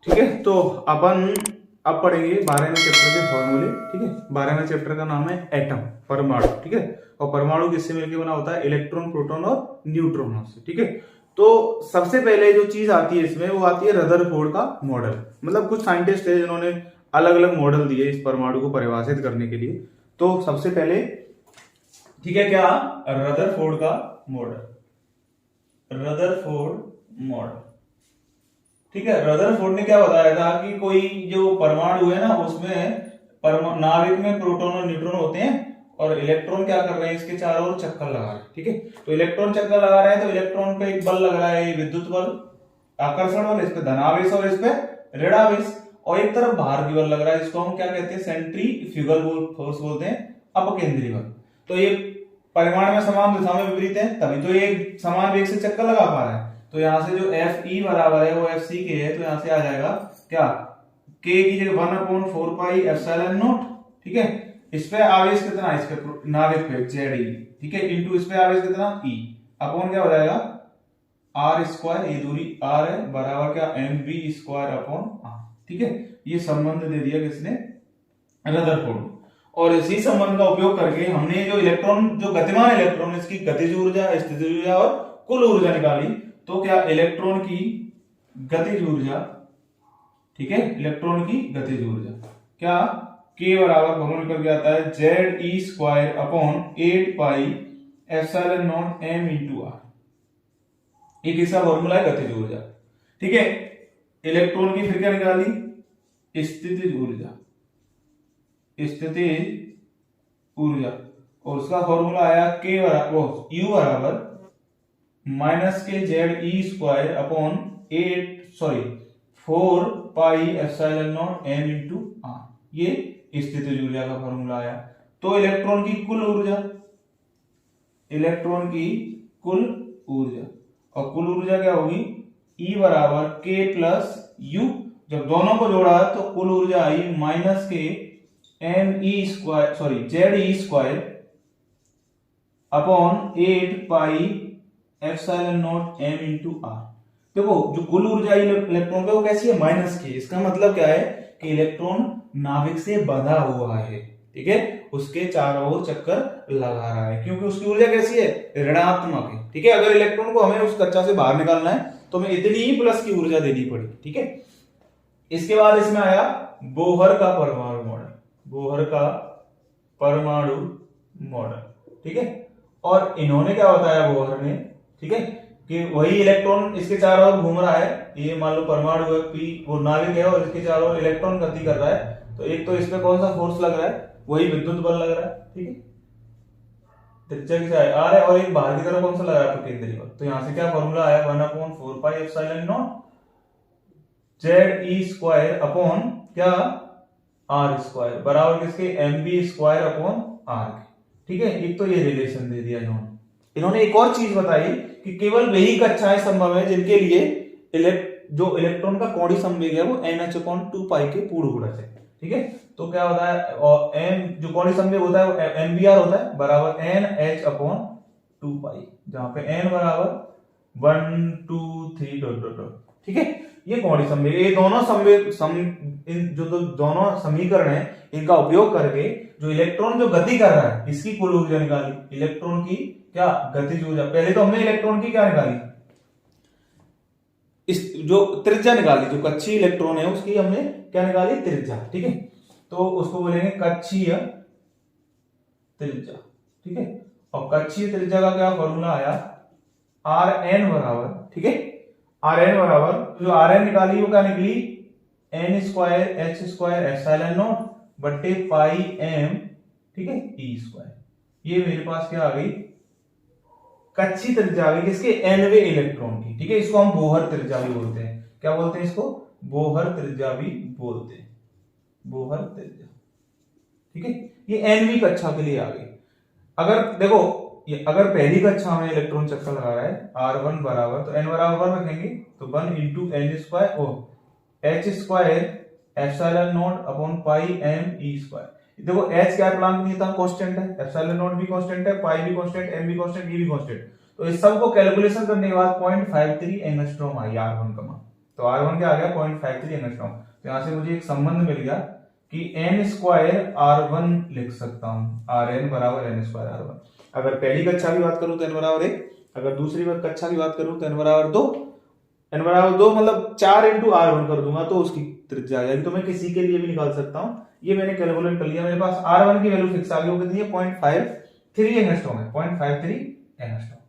ठीक है, तो अपन अब पढ़ेंगे 12वें चैप्टर के फॉर्मूले। ठीक है, 12वें चैप्टर का नाम है एटम, परमाणु। ठीक है, और परमाणु किससे मिलकर बना होता है? इलेक्ट्रॉन, प्रोटॉन और न्यूट्रॉनों से। ठीक है, तो सबसे पहले जो चीज आती है इसमें वो आती है रदरफोर्ड का मॉडल। मतलब कुछ साइंटिस्ट है जिन्होंने अलग अलग मॉडल दिए इस परमाणु को परिभाषित करने के लिए। तो सबसे पहले ठीक है क्या, रदरफोर्ड का मॉडल, रदरफोर्ड मॉडल। ठीक है, रदरफोर्ड ने क्या बताया था कि कोई जो परमाणु है ना उसमें नाभिक में प्रोटॉन और न्यूट्रॉन होते हैं और इलेक्ट्रॉन क्या कर रहे हैं, इसके चारों ओर चक्कर लगा रहे हैं। ठीक है, तो इलेक्ट्रॉन चक्कर लगा रहे हैं तो इलेक्ट्रॉन पे एक बल लग रहा है, विद्युत बल, आकर्षण बल, इस पे धनावेश और इस पे ऋणावेश, और एक तरफ भार की बल लग रहा है जिसको हम क्या कहते हैं? सेंट्रीफ्यूगल फोर्स बोलते हैं, अपकेंद्री बल। तो ये परिमाण में समान दिशा में विपरीत है, तभी तो ये समान वेग से चक्कर लगा पा रहा है। तो यहां से जो एफ ई बराबर है वो एफ सी के है, तो यहां से आ जाएगा क्या, के की जगह 1/4 पाई एप्सिलॉन नॉट। ठीक है, इस पे आवेश कितना है, इस पे नाभिक पे जेड ई, ठीक है, इंटू इस पे आवेश कितना ई, अपॉन क्या हो जाएगा आर स्क्वायर, ये दूरी आर है, बराबर क्या M V square upon R. ठीक है, ये संबंध दे दिया किसने? रदरफोर्ड। और इसी संबंध का उपयोग करके हमने जो इलेक्ट्रॉन, जो गतिमान इलेक्ट्रॉन, इसकी गतिज ऊर्जा, स्थितिज ऊर्जा और कुल ऊर्जा निकाली। तो क्या इलेक्ट्रॉन की गतिज ऊर्जा, ठीक है, इलेक्ट्रॉन की गतिज ऊर्जा क्या, के बराबर फॉर्मूला निकल के आता है Z E square upon 8 pi epsilon naught M into R. ये किसका फॉर्मूला है? गतिज ऊर्जा। ठीक है, इलेक्ट्रॉन की फिर क्या निकाली? स्थितिज ऊर्जा, स्थितिज ऊर्जा, और उसका फॉर्मूला आया के बराबर यू बराबर minus K Z E square upon 4 pi epsilon naught M into R. ये स्थितिज ऊर्जा का फॉर्मूला आया। तो इलेक्ट्रॉन की कुल ऊर्जा, इलेक्ट्रॉन की कुल ऊर्जा, और कुल ऊर्जा क्या होगी? E बराबर के प्लस यू, जब दोनों को जोड़ा तो कुल ऊर्जा आई minus K M E square, sorry Z E square upon 8 pi epsilon naught M into R. देखो जो कुल ऊर्जा इलेक्ट्रॉन का वो कैसी है? माइनस की। इसका मतलब क्या है कि इलेक्ट्रॉन नाभिक से बंधा हुआ है। ठीक है, उसके चारों ओर चक्कर लगा रहा है, क्योंकि उसकी ऊर्जा कैसी है? ऋणात्मक है। ठीक है, अगर इलेक्ट्रॉन को हमें उस कक्षा से बाहर निकालना है तो हमें इतनी ही प्लस की ऊर्जा देनी पड़ेगी। ठीक है, इसके बाद इसमें आया बोहर का परमाणु मॉडल, बोहर का परमाणु मॉडल। ठीक है, और इन्होंने क्या बताया बोहर ने? ठीक है, कि वही इलेक्ट्रॉन इसके चारों ओर घूम रहा है, ये मान लो परमाणु है पी, वो नाभिक है और इसके चारों ओर इलेक्ट्रॉन गति कर रहा है। तो एक तो इस पे कौन सा फोर्स लग रहा है? वही विद्युत बल लग रहा है। ठीक है, त्रिज्या की आर है, और एक बाहर की तरफ कौन सा लग रहा है? केंद्रीय बल। तो यहां से क्या फॉर्मूला आया? 1/4 pi epsilon naught Z E square upon क्या आर स्क्वायर, बराबर किसके? M B square upon R के। ठीक है, एक तो ये रिलेशन दे दिया इन्होंने एक और चीज बताई कि केवल वही कक्षाएं संभव है जिनके लिए जो इलेक्ट्रॉन का कोणीय संवेग है वो NH/2 पाई के पूर्ण गुणज है। ठीक है, तो क्या होता है? और एम जो कोणीय संवेग होता है वो एमबीआर होता है, बराबर NH/2 पाई, जहां पे n बराबर 1 2 3 डॉट डॉट डॉट। ठीक है, ये कोणीय संवेग, ये दोनों दोनों समीकरण है, इनका उपयोग करके जो इलेक्ट्रॉन जो गति कर रहा है इसकी कुल ऊर्जा निकाली। इलेक्ट्रॉन की क्या गतिज ऊर्जा, पहले तो हमने इलेक्ट्रॉन की क्या निकाली? इस जो त्रिज्या निकाली, जो कक्षीय इलेक्ट्रॉन है उसकी हमने क्या निकाली? त्रिज्या। ठीक है, तो उसको बोलेंगे कक्षीय त्रिज्या। ठीक है, और कक्षीय त्रिज्या का क्या फॉर्मूला आया? आर एन बराबर, ठीक है, आर एन बराबर, जो आर एन निकाली वो क्या निकली? N square H square epsilon naught बट्टे पाई एम, ठीक है, ई स्क्वायर। ये मेरे पास क्या आ गई? कच्ची त्रिज्या आ गई किसके? एनवे इलेक्ट्रॉन की। ठीक है, इसको हम बोहर त्रिज्या भी बोलते हैं। क्या बोलते हैं इसको? बोहर त्रिज्या भी बोलते हैं, बोहर त्रिज्या। ठीक है, ये एनवी कक्षा के लिए आ गई। अगर देखो ये अगर पहली कक्षा में इलेक्ट्रॉन चक्कर लगा रहा है R1 बराबर, तो n बराबर रखेंगे तो 1 into N square O H square epsilon naught upon pi M E square. देखो h क्या प्लांक नियतांक कांस्टेंट है, एप्सिलॉन नॉट भी कांस्टेंट है, पाई भी कांस्टेंट, एम भी कांस्टेंट, ई भी कांस्टेंट। तो इस सब को कैलकुलेशन करने के बाद 0.53 एंगस्ट्रॉम आई R1 का मान। तो R1 क्या आ गया 0.53 एंगस्ट्रॉम। तो यहाँ से मुझे एक संबंध मिल गया कि n स्क्वायर R1 लिख सकता हूँ, Rn बराबर n स्क्वायर R1। अगर पहली कक्षा की बात करूँ तो n बराबर 1, अगर दूसरी कक्षा की बात करूँ तो n बराबर 2, n बराबर 2 मतलब 4 इंटू R1 कर दूंगा तो उसकी त्रिज्या आ जाएगी। तो मैं किसी के लिए भी निकाल सकता हूँ, ये मैंने कैलकुलेट कर लिया, मेरे पास R1 की वैल्यू फिक्स आ गई, वो कितनी है 0.53 एंगस्ट्रॉम है, 0.53 एंगस्ट्रॉम।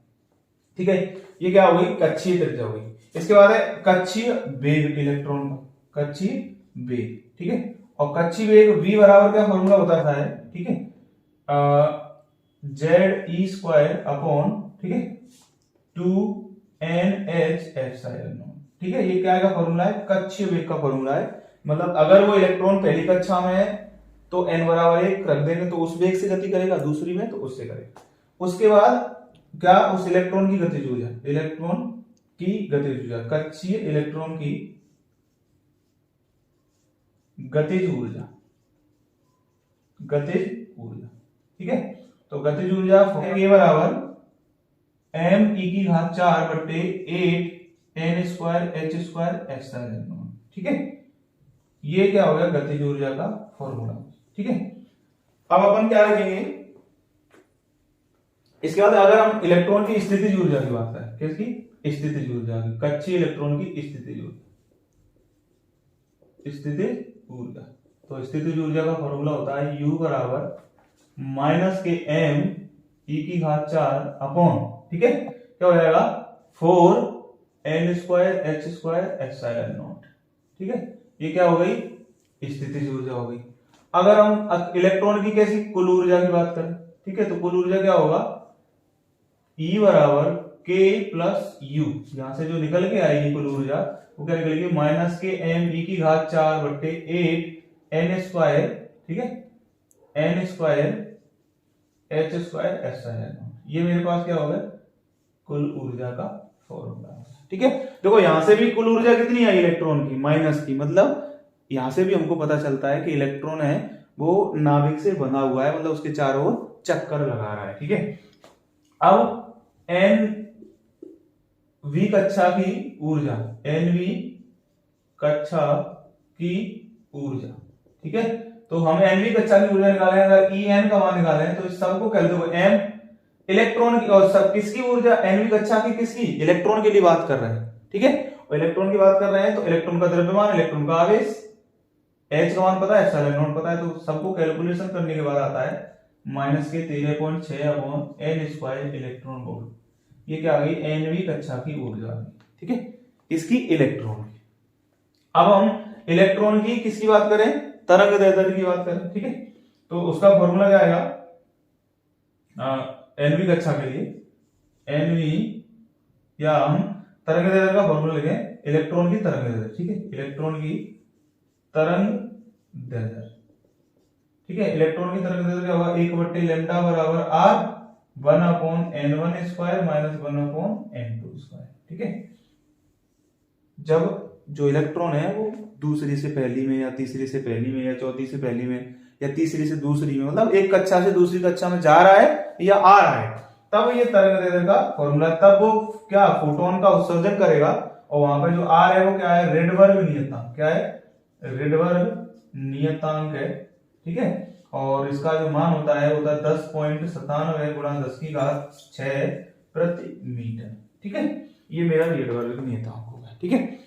ठीक है, ये क्या हो गई, कक्षीय त्रिज्या हो गई। इसके बाद है कक्षीय वेग इलेक्ट्रॉन का, कक्षीय वेग। ठीक है, और कक्षीय वेग v बराबर क्या फॉर्मूला बताता है, ठीक है, जेड ई स्क्वायर अपॉन, ठीक है, 2NH एप्सिलॉन। ठीक है, ये क्या का फॉर्मूला है, कक्षीय वेग का फॉर्मूला है। मतलब अगर वो इलेक्ट्रॉन पहली कक्षा में है तो n बराबर 1 रख देंगे तो उस वेग से गति करेगा, दूसरी में तो उससे करेगा। उसके बाद क्या, उस इलेक्ट्रॉन की गतिज ऊर्जा, इलेक्ट्रॉन की गतिज ऊर्जा, कक्षीय इलेक्ट्रॉन की गतिज ऊर्जा, गतिज ऊर्जा। ठीक है, तो गतिज ऊर्जा के बराबर m⁴ बट्टे 8 n square h square epsilon. ठीक है, ये क्या हो गया गतिज ऊर्जा का फॉर्मूला। ठीक है, अब अपन क्या लिखेंगे, इसके बाद अगर हम इलेक्ट्रॉन की स्थितिज ऊर्जा की बात करें, किसकी, स्थितिज ऊर्जा की, कक्षीय इलेक्ट्रॉन की स्थितिज ऊर्जा, स्थितिज ऊर्जा। तो स्थितिज ऊर्जा का फॉर्मूला होता है U बराबर -km⁴ अपॉन, ठीक है, क्या हो जाएगा 4n square h square epsilon not. ठीक है, ये क्या हो गई, स्थितिज ऊर्जा हो गई। अगर हम इलेक्ट्रॉन की कैसी कुल ऊर्जा की बात करें, ठीक है, तो कुल ऊर्जा क्या होगा, E बराबर k प्लस u, यहां से जो निकल के आएगी कुल ऊर्जा वो क्या निकलेगी, -km⁴ बट्टे 8 n स्क्वायर, ठीक है, n square h square epsilon. ये मेरे पास क्या होगा, कुल ऊर्जा का फॉर्मूला। ठीक है, देखो यहां से भी कुल ऊर्जा कितनी आई इलेक्ट्रॉन की, माइनस की, मतलब यहां से भी हमको पता चलता है कि इलेक्ट्रॉन है वो नाभिक से बंधा हुआ है, मतलब उसके चारों ओर चक्कर लगा रहा है। ठीक है, अब nv कक्षा की ऊर्जा, nv कक्षा की ऊर्जा, ठीक है, तो हमें nv कक्षा की ऊर्जा निकाले, अगर En का मान निकाले तो इस सबको कह दो m इलेक्ट्रॉन की, और सब किसकी ऊर्जा, nv कक्षा की, किसकी, इलेक्ट्रॉन के लिए बात कर रहे हैं। ठीक है, और इलेक्ट्रॉन की बात कर रहे हैं तो इलेक्ट्रॉन का द्रव्यमान, इलेक्ट्रॉन का आवेश, h का मान पता है, एप्सिलॉन नॉट पता है, तो सबको कैलकुलेशन करने के बाद आता है -13.6 upon n square electron volt. ये क्या आ गई, nv कक्षा की ऊर्जा। ठीक है, इसकी इलेक्ट्रॉन की। अब हम इलेक्ट्रॉन की किसकी बात करें, तरंग दैर्ध्य की बात करें। ठीक है, तो उसका फॉर्मूला क्या आएगा, nv कक्षा के लिए nv, या हम तरंग दैर्ध्य का फॉर्मूला लिखें, इलेक्ट्रॉन की तरंग दैर्ध्य। ठीक है, इलेक्ट्रॉन की तरंग दैर्ध्य। ठीक है, इलेक्ट्रॉन की तरंग दैर्ध्य क्या होगा, 1/λ बराबर r 1/n1 square minus 1/n2 square. ठीक है, जब जो इलेक्ट्रॉन है वो दूसरी से पहली में, या तीसरी से पहली में, या चौथी से पहली में, या तीसरी से दूसरी में, मतलब एक कक्षा से दूसरी कक्षा में जा रहा है या आ रहा है, तब ये तरंग दैर्ध्य का फॉर्मूला, तब वो क्या फोटोन का उत्सर्जन करेगा, और वहां पर जो r है वो क्या है, रेडबर्ग नियतांक। क्या है, रेडबर्ग नियतांक है। ठीक है, और इसका जो मान होता है 10.97 गुणा 10⁶ प्रति मीटर। ठीक है, ये मेरा रेडबर्ग नियतांक होगा। ठीक है,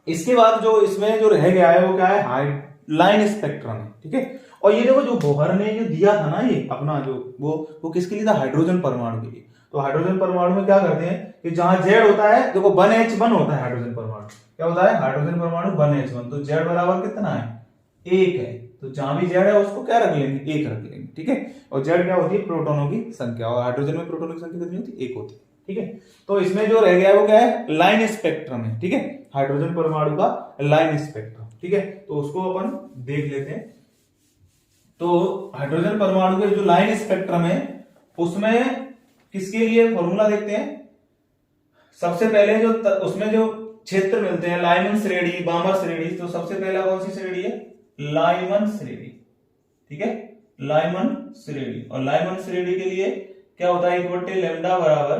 इसके बाद जो इसमें जो रह गया है वो क्या है, लाइन स्पेक्ट्रम है। ठीक है, और ये देखो जो बोहर ने जो दिया था ना, ये अपना जो वो किसके लिए था, हाइड्रोजन परमाणु के लिए। तो हाइड्रोजन परमाणु में क्या करते हैं कि जहां Z होता है, देखो 1H1 होता है हाइड्रोजन परमाणु, क्या होता है हाइड्रोजन परमाणु 1H1, तो Z बराबर कितना है, 1 है, तो जहां भी Z है उसको क्या रख लेंगे, 1 रख लेंगे। ठीक है, और Z क्या होती है, प्रोटॉनों की संख्या, और हाइड्रोजन में प्रोटॉनों की संख्या कितनी होती है, 1 होती है। ठीक है, तो इसमें जो रह गया है वो क्या है, लाइन स्पेक्ट्रम है। ठीक है, हाइड्रोजन परमाणु का लाइन स्पेक्ट्रम। ठीक है, तो उसको अपन देख लेते हैं। तो हाइड्रोजन परमाणु के जो लाइन स्पेक्ट्रम है उसमें किसके लिए फॉर्मूला देखते हैं। सबसे पहले जो उसमें जो क्षेत्र मिलते हैं, लाइमन श्रेणी, बामर श्रेणी, तो सबसे पहला कौन सी श्रेणी है, लाइमन श्रेणी। ठीक है, लाइमन श्रेणी, और लाइमन श्रेणी के लिए क्या होता है, 1/λ बराबर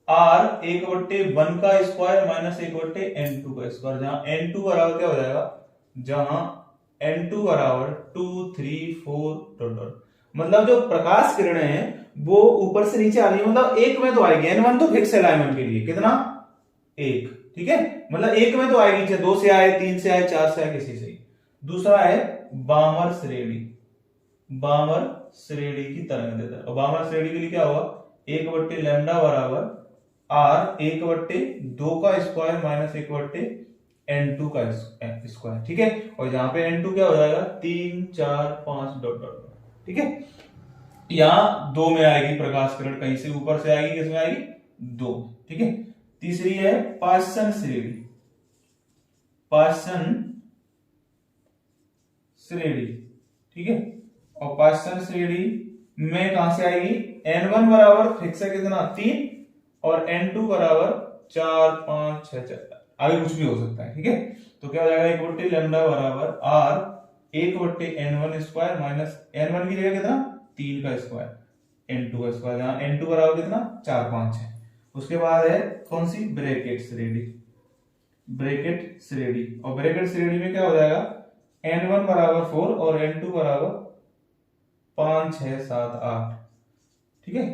आर एक बट्टे वन का स्क्वायर माइनस एक बट्टे एन टू का स्क्वायर, जहां एन टू बराबर क्या हो जाएगा, जहां एन टू बराबर 2 3 4 डॉट डॉट, मतलब जो प्रकाश किरणें हैं वो ऊपर से नीचे आ रही है, मतलब एक में तो आएगी, एन वन तो फिक्स है डायमंड के लिए, कितना, एक, ठीक है, मतलब एक में तो आएगी, चाहे 2 से आए, 3 से आए, 4 से आए, किसी से। दूसरा है बामर श्रेणी, बामर श्रेणी की तरंग देता है, और बामर श्रेणी के लिए क्या होगा, एक बट्टे लैम्डा बराबर आर एक बट्टे 2 का स्क्वायर माइनस एक बट्टे एन टू का स्क्वायर, ठीक है, और जहां पे एन टू क्या हो जाएगा, 3 4 5 डॉट डॉट, ठीक है। यहां 2 में आएगी प्रकाश किरण, कहीं से ऊपर से आएगी, किसमें आएगी, 2, ठीक है। तीसरी है पार्सन श्रेणी, पार्सन श्रेणी, ठीक है, और पार्सन श्रेणी में कहां से आएगी, n1 बराबर फिक्स है कितना, 3, और n2 बराबर 4 5 6 4, आगे कुछ भी हो सकता है, ठीक है। तो क्या हो जाएगा, एक बट्टे लैम्डा बराबर r एक बट्टे n1 स्क्वायर माइनस n1 की जगह कितना, 3 का स्क्वायर, n2 का स्क्वायर, जहां n2 बराबर कितना, 4 5 है। उसके बाद है कौन सी, ब्रैकेट श्रेणी, ब्रैकेट श्रेणी, और ब्रैकेट श्रेणी में क्या हो जाएगा, n1 बराबर 4 और n2 बराबर 5 6 7 8, ठीक है।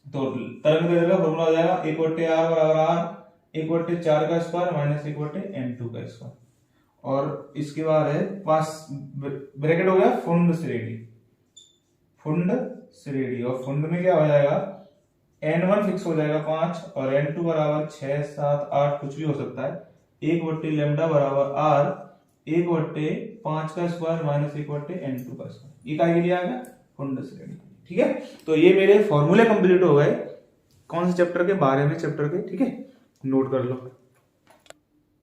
तो तरंग दैर्घ्य का फॉर्मूला हो जाएगा एक बट्टे आर बराबर आर एक बट्टे 4 का स्क्वायर माइनस एक बट्टे n2 का स्क्वायर, और इसके बाद है पास ब्रैकेट हो गया फुंड श्रेणी, फुंड श्रेणी, और फुंड में क्या हो जाएगा, n1 फिक्स हो जाएगा 5 और n2 बराबर 6 7 8 कुछ भी हो सकता है, एक बट्टे लैम्डा बराबर आर एक बट्टे 5 का स्क्वायर माइनस एक बट्टे n2 का स्क्वायर, ये क्या के लिए आएगा, फुंड श्रेणी, ठीक है। तो ये मेरे फॉर्मूले कंप्लीट हो गए, कौन से चैप्टर के, 12वें चैप्टर के, ठीक है, नोट कर लो।